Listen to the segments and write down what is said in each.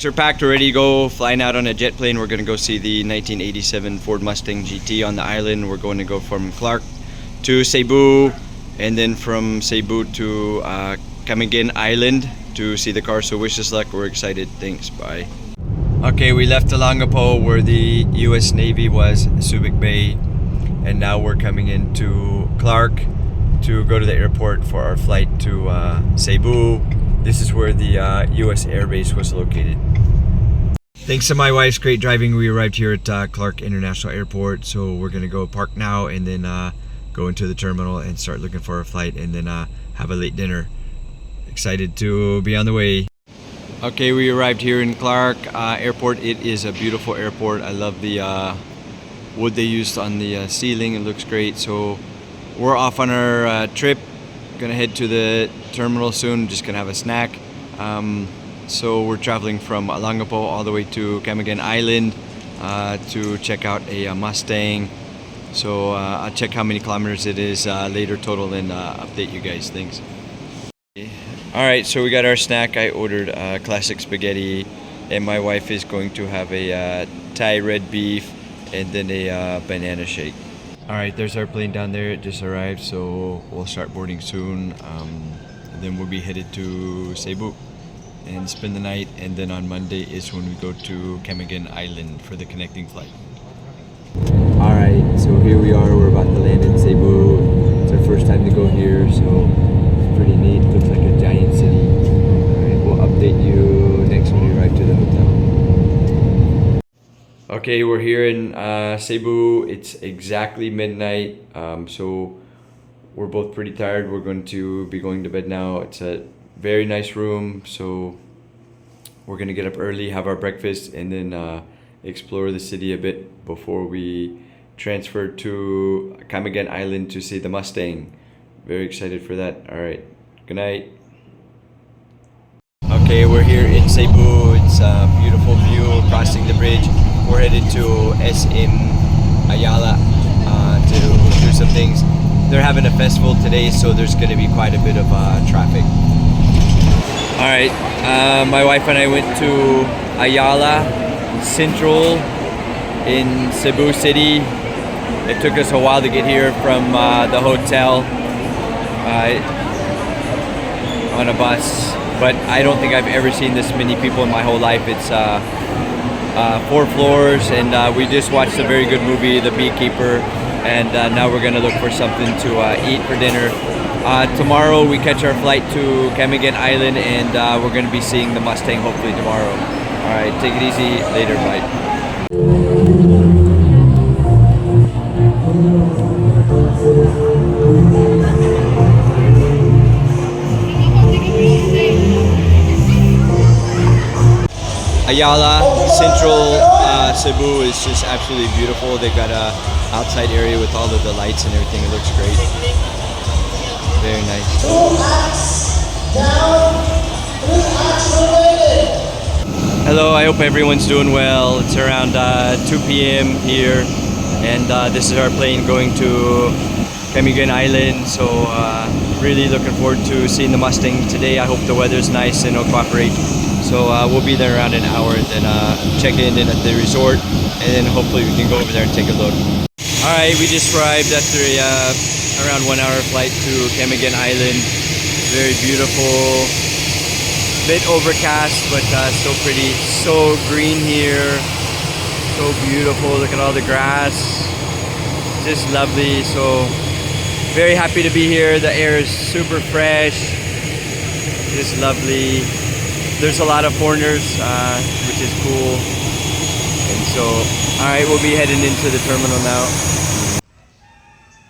We're packed, we're ready to go, flying out on a jet plane. We're going to go see the 1987 Ford Mustang GT on the island. We're going to go from Clark to Cebu, and then from Cebu to Camiguin Island to see the car. So wish us luck, we're excited. Thanks, bye. Okay, we left Olongapo where the US Navy was, Subic Bay, and now we're coming into Clark to go to the airport for our flight to Cebu. This is where the US Air Base was located. Thanks to my wife's great driving, we arrived here at Clark International Airport. So we're gonna go park now and then go into the terminal and start looking for a flight, and then have a late dinner. Excited to be on the way. Okay, we arrived here in Clark Airport. It is a beautiful airport. I love the wood they used on the ceiling. It looks great. So we're off on our trip. Gonna head to the terminal soon. Just gonna have a snack. So we're traveling from Olongapo all the way to Camiguin Island to check out a Mustang. So I'll check how many kilometers it is later total and update you guys. Thanks. Alright, so we got our snack. I ordered classic spaghetti, and my wife is going to have a Thai red beef and then a banana shake. Alright, there's our plane down there. It just arrived, so we'll start boarding soon. And then we'll be headed to Cebu and spend the night, and then on Monday is when we go to Camiguin Island for the connecting flight. Alright, so here we are. We're about to land in Cebu. It's our first time to go here, so it's pretty neat. Looks like a giant city. Alright, we'll update you next when we arrive to the hotel. Okay, we're here in Cebu. It's exactly midnight, so we're both pretty tired. We're going to be going to bed now. It's a very nice room, so we're gonna get up early, have our breakfast, and then explore the city a bit before we transfer to Camiguin Island to see the Mustang. Very excited for that. Alright, good night. Okay, we're here in Cebu. It's a beautiful view crossing the bridge. We're headed to SM Ayala to do some things. They're having a festival today, so there's going to be quite a bit of traffic. Alright, my wife and I went to Ayala Central in Cebu City. It took us a while to get here from the hotel on a bus, but I don't think I've ever seen this many people in my whole life. It's 4 floors, and we just watched a very good movie, The Beekeeper, and now we're gonna look for something to eat for dinner. Tomorrow we catch our flight to Camiguin Island, and we're gonna be seeing the Mustang hopefully tomorrow. Alright, take it easy, later, bye. Ayala Central Cebu is just absolutely beautiful. They've got a outside area with all of the lights and everything. It looks great. Very nice. Hello, I hope everyone's doing well. It's around 2 p.m. here, and this is our plane going to Camiguin Island. So really looking forward to seeing the Mustang today. I hope the weather's nice and it'll cooperate. So we'll be there around an hour, and then check in at the resort, and then hopefully we can go over there and take a look. Alright, we just arrived after a around 1 hour flight to Camiguin Island. Very beautiful, bit overcast, but still pretty. So green here, so beautiful. Look at all the grass, just lovely. So very happy to be here. The air is super fresh, just lovely. There's a lot of foreigners, which is cool. And so, alright, we'll be heading into the terminal now.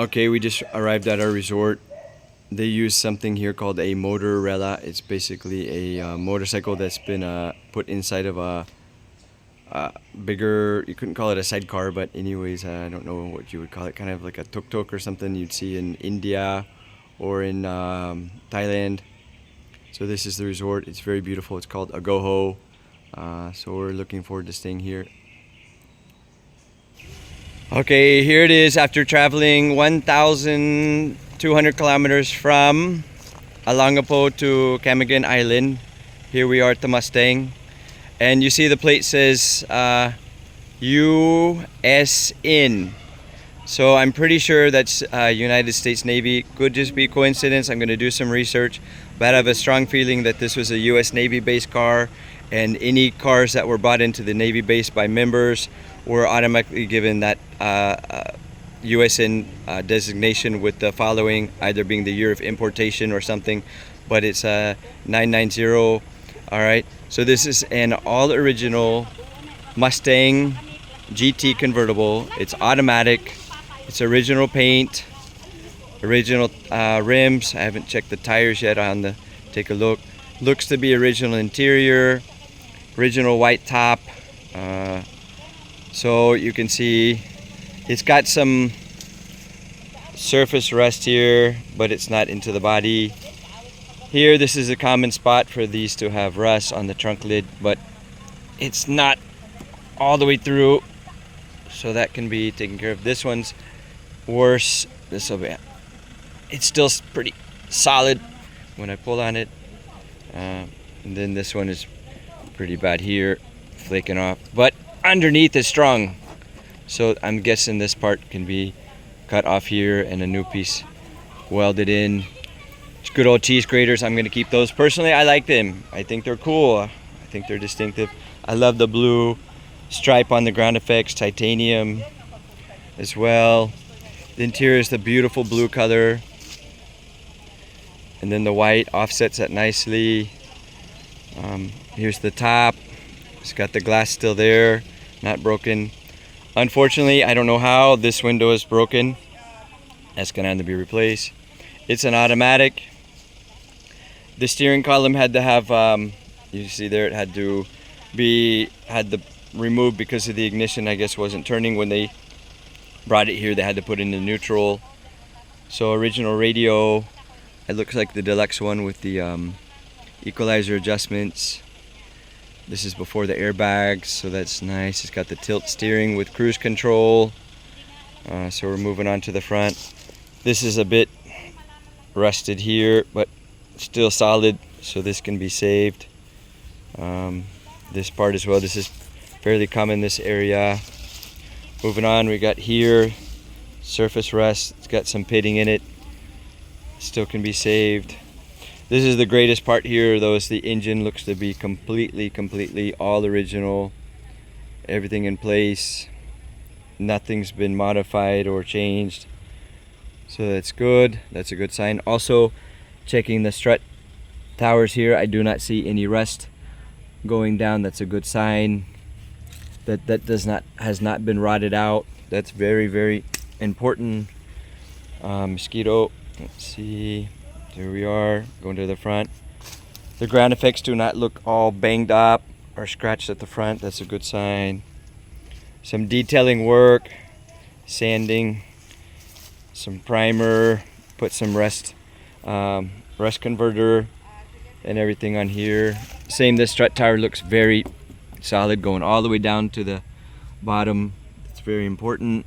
Okay, we just arrived at our resort. They use something here called a motorella. It's basically a motorcycle that's been put inside of a bigger, you couldn't call it a sidecar, but anyways, I don't know what you would call it, kind of like a tuk-tuk or something you'd see in India or in Thailand. So this is the resort. It's very beautiful. It's called Agoho. So we're looking forward to staying here. Okay, here it is after traveling 1,200 kilometers from Olongapo to Camiguin Island. Here we are at the Mustang. And you see the plate says USN. So I'm pretty sure that's United States Navy. Could just be coincidence. I'm going to do some research, but I have a strong feeling that this was a US Navy base car, and any cars that were brought into the Navy base by members were automatically given that USN designation with the following, either being the year of importation or something, but it's 990. All right, so this is an all original Mustang GT convertible. It's automatic. It's original paint, original rims. I haven't checked the tires yet on the, take a look. Looks to be original interior, original white top. So you can see it's got some surface rust here, but it's not into the body. Here, this is a common spot for these to have rust on the trunk lid, but it's not all the way through, so that can be taken care of. This one's worse. This will be, it's still pretty solid when I pull on it, and then this one is pretty bad here, flaking off, but underneath is strong, so I'm guessing this part can be cut off here and a new piece welded in. It's good old cheese graters. I'm going to keep those. Personally, I like them. I think they're cool. I think they're distinctive. I love the blue stripe on the ground effects, titanium as well. The interior is the beautiful blue color, and then the white offsets that nicely. Here's the top. It's got the glass still there, not broken. Unfortunately, I don't know how this window is broken. That's gonna have to be replaced. It's an automatic. The steering column had to have, you see there, it had to removed because of the ignition, I guess, wasn't turning when they brought it here. They had to put it into neutral. So original radio. It looks like the deluxe one with the equalizer adjustments. This is before the airbags, so that's nice. It's got the tilt steering with cruise control. So we're moving on to the front. This is a bit rusted here, but still solid, so this can be saved. This part as well, this is fairly common in this area. Moving on, we got here surface rust. It's got some pitting in it, still can be saved. This is the greatest part here though, is the engine. Looks to be completely all original, everything in place, nothing's been modified or changed, so that's good. That's a good sign. Also, checking the strut towers here, I do not see any rust going down. That's a good sign that has not been rotted out. That's very important. Mosquito, let's see, there we are, going to the front. The ground effects do not look all banged up or scratched at the front. That's a good sign. Some detailing work, sanding, some primer, put some rust converter and everything on here. Same, this strut tower looks very solid, going all the way down to the bottom. It's very important.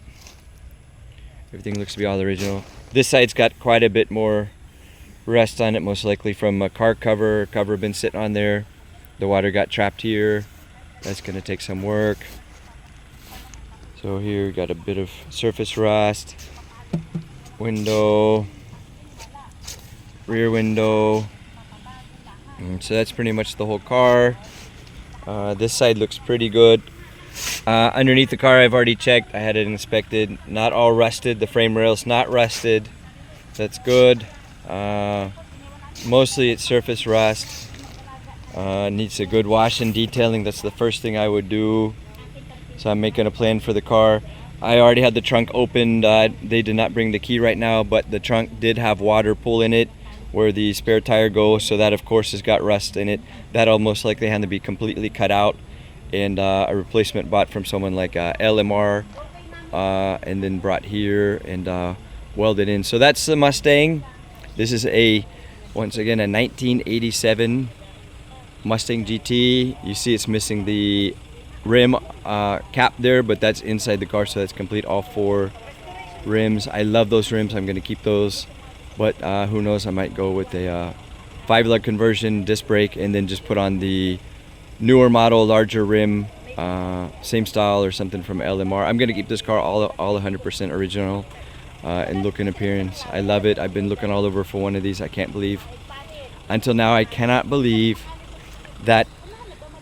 Everything looks to be all original. This side's got quite a bit more rust on it, most likely from a car cover been sitting on there. The water got trapped here. That's going to take some work. So here we got a bit of surface rust. Window, rear window. So that's pretty much the whole car. This side looks pretty good. Underneath the car, I've already checked. I had it inspected. Not all rusted. The frame rail's not rusted. That's good. Mostly it's surface rust. Needs a good wash and detailing. That's the first thing I would do. So I'm making a plan for the car. I already had the trunk opened. They did not bring the key right now, but the trunk did have water pool in it where the spare tire goes, so that of course has got rust in it. That'll most likely have to be completely cut out and a replacement bought from someone like LMR, and then brought here and welded in. So that's the Mustang. This is once again a 1987 Mustang GT. You see it's missing the rim cap there, but that's inside the car, so that's complete, all four rims. I love those rims. I'm going to keep those, but who knows, I might go with a 5-lug conversion, disc brake, and then just put on the newer model, larger rim, same style or something from LMR. I'm gonna keep this car all 100% original in look and appearance. I love it. I've been looking all over for one of these. I can't believe, until now, I cannot believe that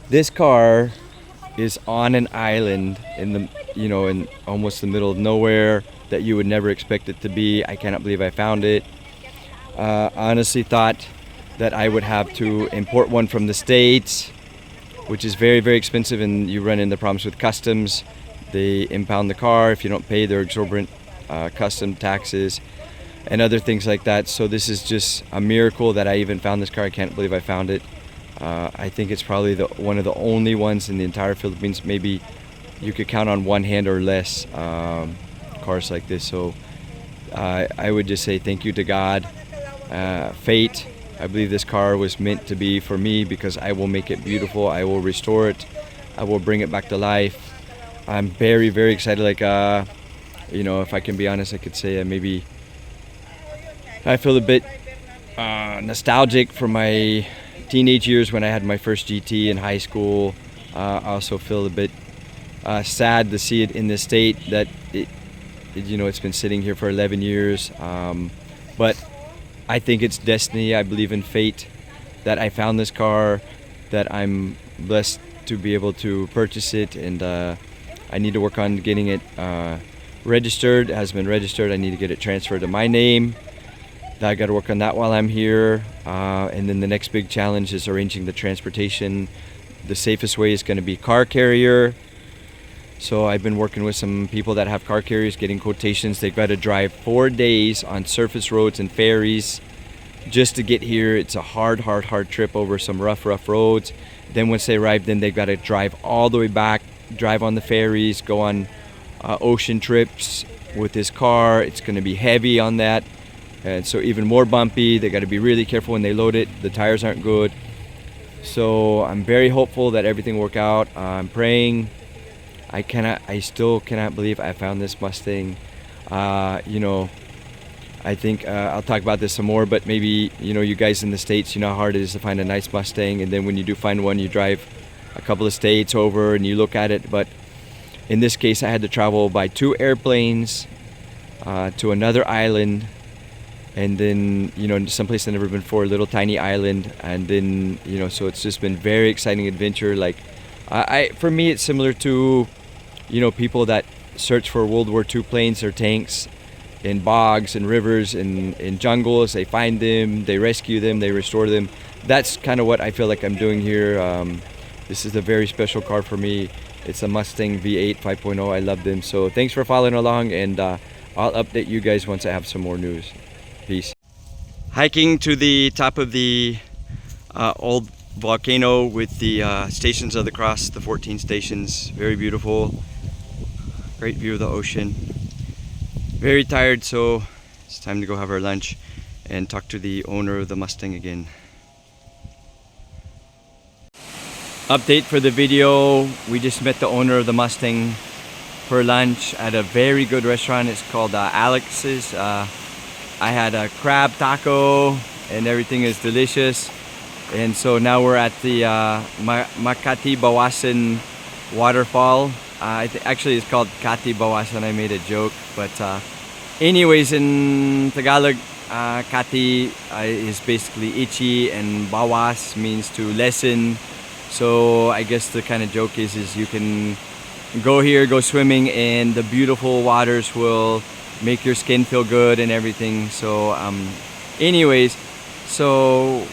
this car is on an island in the, in almost the middle of nowhere that you would never expect it to be. I cannot believe I found it. Honestly thought that I would have to import one from the States, which is very, very expensive, and you run into problems with customs. They impound the car if you don't pay their exorbitant custom taxes and other things like that. So this is just a miracle that I even found this car. I can't believe I found it. I think it's probably one of the only ones in the entire Philippines. Maybe you could count on one hand or less cars like this. So I would just say thank you to God, fate. I believe this car was meant to be for me, because I will make it beautiful. I will restore it. I will bring it back to life. I'm very, very excited. Like, if I can be honest, I could say maybe I feel a bit nostalgic for my teenage years when I had my first GT in high school. I also feel a bit sad to see it in the state that it's been sitting here for 11 years. But I think it's destiny. I believe in fate that I found this car, that I'm blessed to be able to purchase it, and I need to work on getting it registered. It has been registered. I need to get it transferred to my name. I got to work on that while I'm here. And then the next big challenge is arranging the transportation. The safest way is going to be car carrier. So I've been working with some people that have car carriers, getting quotations. They've got to drive 4 days on surface roads and ferries just to get here. It's a hard trip over some rough roads. Then once they arrive, then they've got to drive all the way back, drive on the ferries, go on ocean trips with this car. It's going to be heavy on that. And so even more bumpy. They got to be really careful when they load it. The tires aren't good. So I'm very hopeful that everything will work out. I'm praying. I still cannot believe I found this Mustang. I think I'll talk about this some more, but maybe, you guys in the States, how hard it is to find a nice Mustang. And then when you do find one, you drive a couple of states over and you look at it. But in this case, I had to travel by 2 airplanes to another island. And then, someplace I've never been before, a little tiny island. And then, so it's just been very exciting adventure. Like, for me, it's similar to, people that search for World War II planes or tanks in bogs and rivers and in jungles. They find them, they rescue them, they restore them. That's kind of what I feel like I'm doing here. This is a very special car for me. It's a Mustang V8 5.0. I love them. So thanks for following along, and I'll update you guys once I have some more news. Peace. Hiking to the top of the old volcano with the stations of the cross, the 14 stations. Very beautiful. Great view of the ocean. Very tired, so it's time to go have our lunch and talk to the owner of the Mustang again. Update for the video. We just met the owner of the Mustang for lunch at a very good restaurant. It's called Alex's. I had a crab taco and everything is delicious. And so now we're at the Makati Bawasan waterfall. Actually it's called Kati Bawasan. I made a joke, but anyways, in Tagalog, Kati is basically itchy, and Bawas means to lessen. So I guess the kind of joke is you can go here, go swimming, and the beautiful waters will make your skin feel good and everything. So anyways, so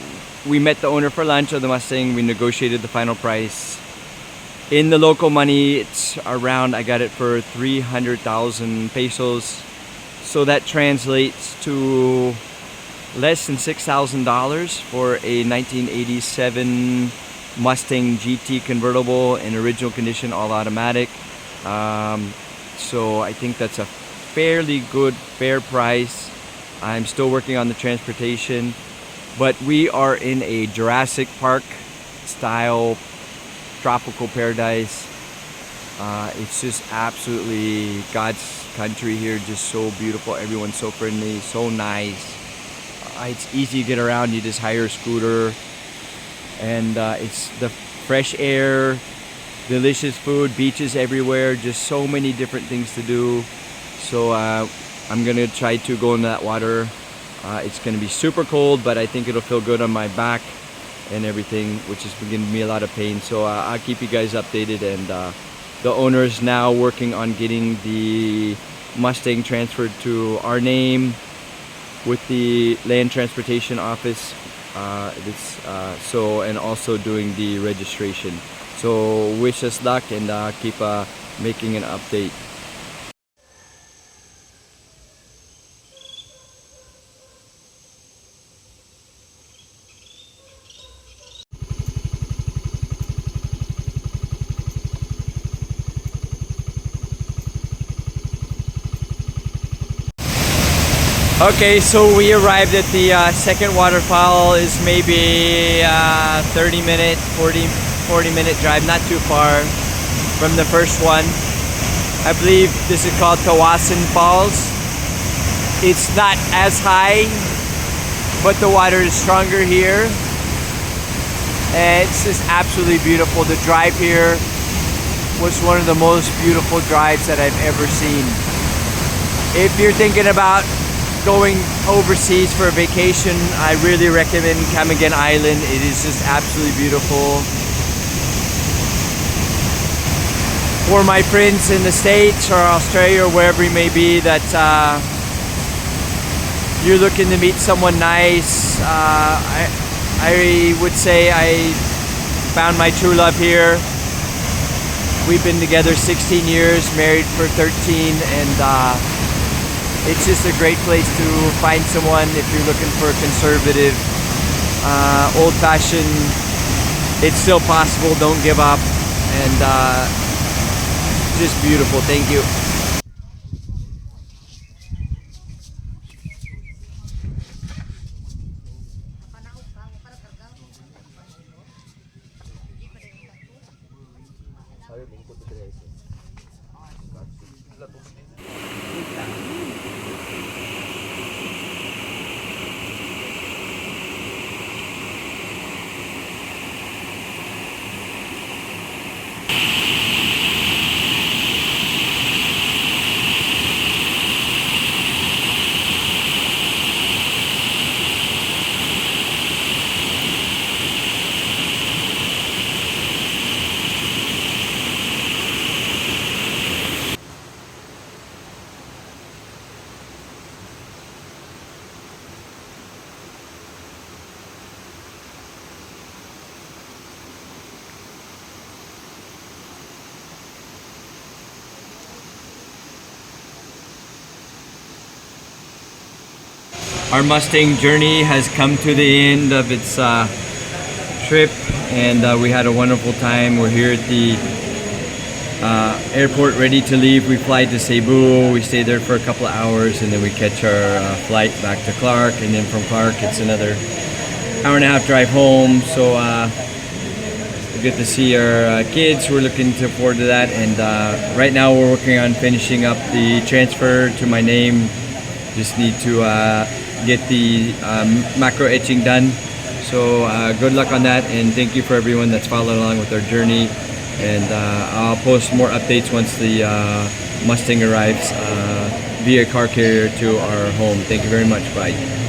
we met the owner for lunch of the Mustang. We negotiated the final price. In the local money, it's around, I got it for 300,000 pesos. So that translates to less than $6,000 for a 1987 Mustang GT convertible in original condition, all automatic. So I think that's a fairly good, fair price. I'm still working on the transportation, but we are in a Jurassic Park style tropical paradise. It's just absolutely God's country here, just so beautiful. Everyone's so friendly, so nice. It's easy to get around. You just hire a scooter, and it's the fresh air, delicious food, beaches everywhere, just so many different things to do. So I'm gonna try to go in that water. It's gonna be super cold, but I think it'll feel good on my back and everything, which is giving me a lot of pain. So I'll keep you guys updated. And the owner is now working on getting the Mustang transferred to our name with the Land Transportation Office. And also doing the registration. So wish us luck, and keep making an update. Okay, so we arrived at the second waterfall. Is maybe 30 minute drive, not too far from the first one. I believe this is called Tawasin Falls. It's not as high, but the water is stronger here. And it's just absolutely beautiful. The drive here was one of the most beautiful drives that I've ever seen. If you're thinking about going overseas for a vacation, I really recommend Camiguin Island. It is just absolutely beautiful. For my friends in the States or Australia or wherever you may be, that you're looking to meet someone nice, I would say I found my true love here. We've been together 16 years, married for 13, and it's just a great place to find someone if you're looking for a conservative, old-fashioned. It's still possible, don't give up, and just beautiful. Thank you. Our Mustang journey has come to the end of its trip, and we had a wonderful time. We're here at the airport ready to leave. We fly to Cebu, we stay there for a couple of hours, and then we catch our flight back to Clark, and then from Clark it's another hour and a half drive home. So we get to see our kids. We're looking forward to that, and right now we're working on finishing up the transfer to my name. Just need to get the macro etching done. So good luck on that, and thank you for everyone that's followed along with our journey. And I'll post more updates once the Mustang arrives via car carrier to our home. Thank you very much. Bye.